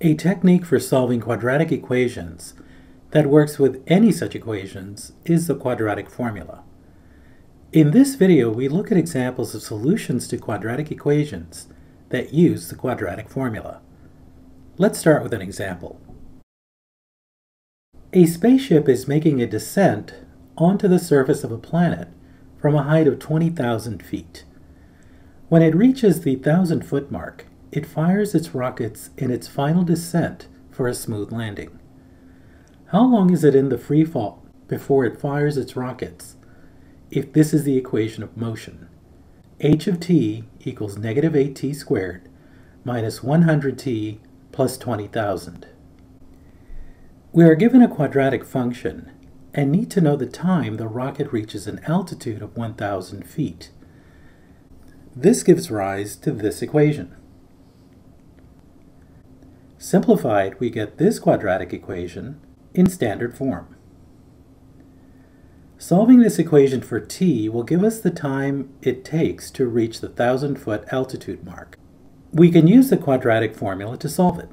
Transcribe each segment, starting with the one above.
A technique for solving quadratic equations that works with any such equations is the quadratic formula. In this video, we look at examples of solutions to quadratic equations that use the quadratic formula. Let's start with an example. A spaceship is making a descent onto the surface of a planet from a height of 20,000 feet. When it reaches the 1,000-foot mark, it fires its rockets in its final descent for a smooth landing. How long is it in the free fall before it fires its rockets? If this is the equation of motion, h of t equals negative 8t squared minus 100t plus 20,000. We are given a quadratic function and need to know the time the rocket reaches an altitude of 1,000 feet. This gives rise to this equation. Simplified, we get this quadratic equation in standard form. Solving this equation for t will give us the time it takes to reach the 1,000-foot altitude mark. We can use the quadratic formula to solve it.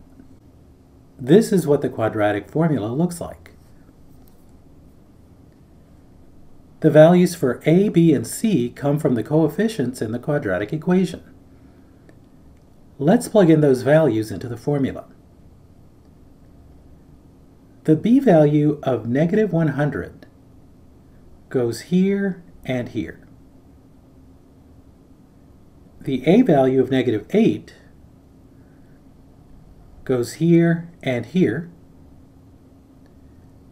This is what the quadratic formula looks like. The values for a, b, and c come from the coefficients in the quadratic equation. Let's plug in those values into the formula. The b value of negative 100 goes here and here. The a value of negative 8 goes here and here.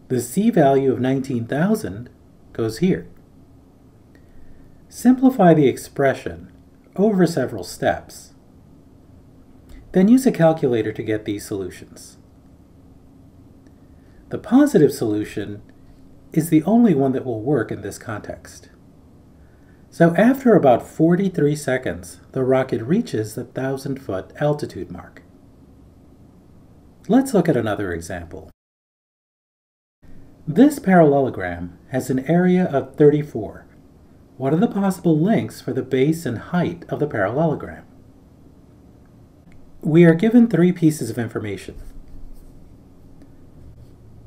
The c value of 19,000 goes here. Simplify the expression over several steps. Then use a calculator to get these solutions. The positive solution is the only one that will work in this context. So after about 43 seconds, the rocket reaches the 1,000-foot altitude mark. Let's look at another example. This parallelogram has an area of 34. What are the possible lengths for the base and height of the parallelogram? We are given three pieces of information: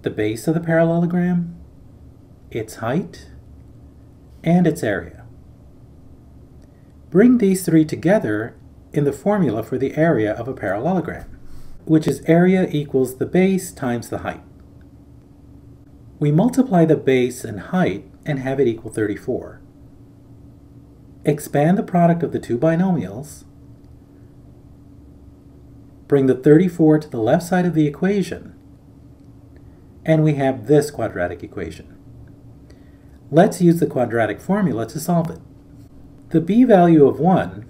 the base of the parallelogram, its height, and its area. Bring these three together in the formula for the area of a parallelogram, which is area equals the base times the height. We multiply the base and height and have it equal 34. Expand the product of the two binomials. Bring the 34 to the left side of the equation, and we have this quadratic equation. Let's use the quadratic formula to solve it. The b value of 1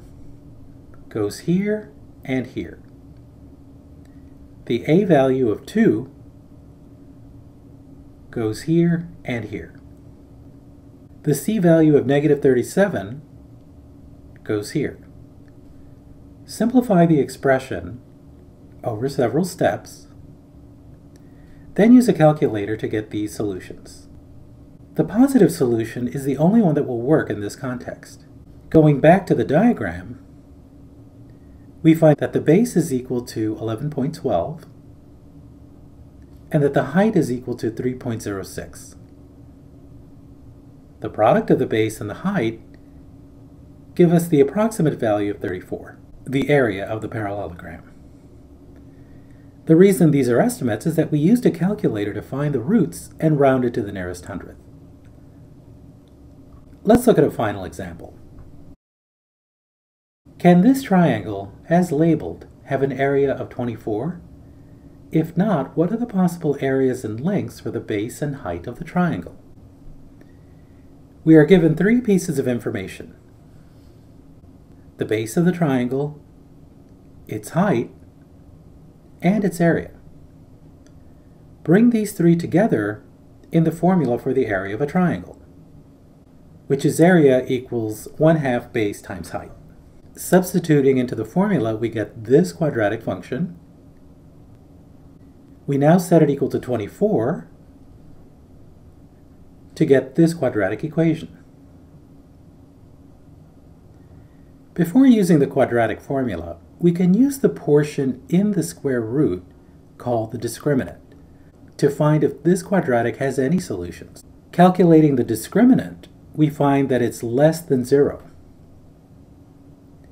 goes here and here. The a value of 2 goes here and here. The c value of negative 37 goes here. Simplify the expression over several steps. Then use a calculator to get these solutions. The positive solution is the only one that will work in this context. Going back to the diagram, we find that the base is equal to 11.12 and that the height is equal to 3.06. The product of the base and the height give us the approximate value of 34, the area of the parallelogram. The reason these are estimates is that we used a calculator to find the roots and round it to the nearest hundredth. Let's look at a final example. Can this triangle, as labeled, have an area of 24? If not, what are the possible areas and lengths for the base and height of the triangle? We are given three pieces of information: the base of the triangle, its height, and its area. Bring these three together in the formula for the area of a triangle, which is area equals 1/2 base times height. Substituting into the formula, we get this quadratic function. We now set it equal to 24 to get this quadratic equation. Before using the quadratic formula, we can use the portion in the square root called the discriminant, to find if this quadratic has any solutions. Calculating the discriminant, we find that it's less than 0,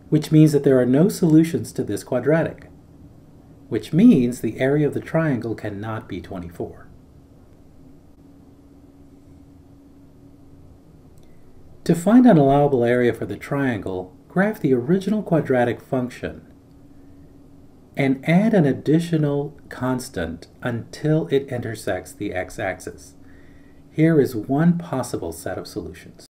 which means that there are no solutions to this quadratic, which means the area of the triangle cannot be 24. To find an allowable area for the triangle, graph the original quadratic function and add an additional constant until it intersects the x-axis. Here is one possible set of solutions.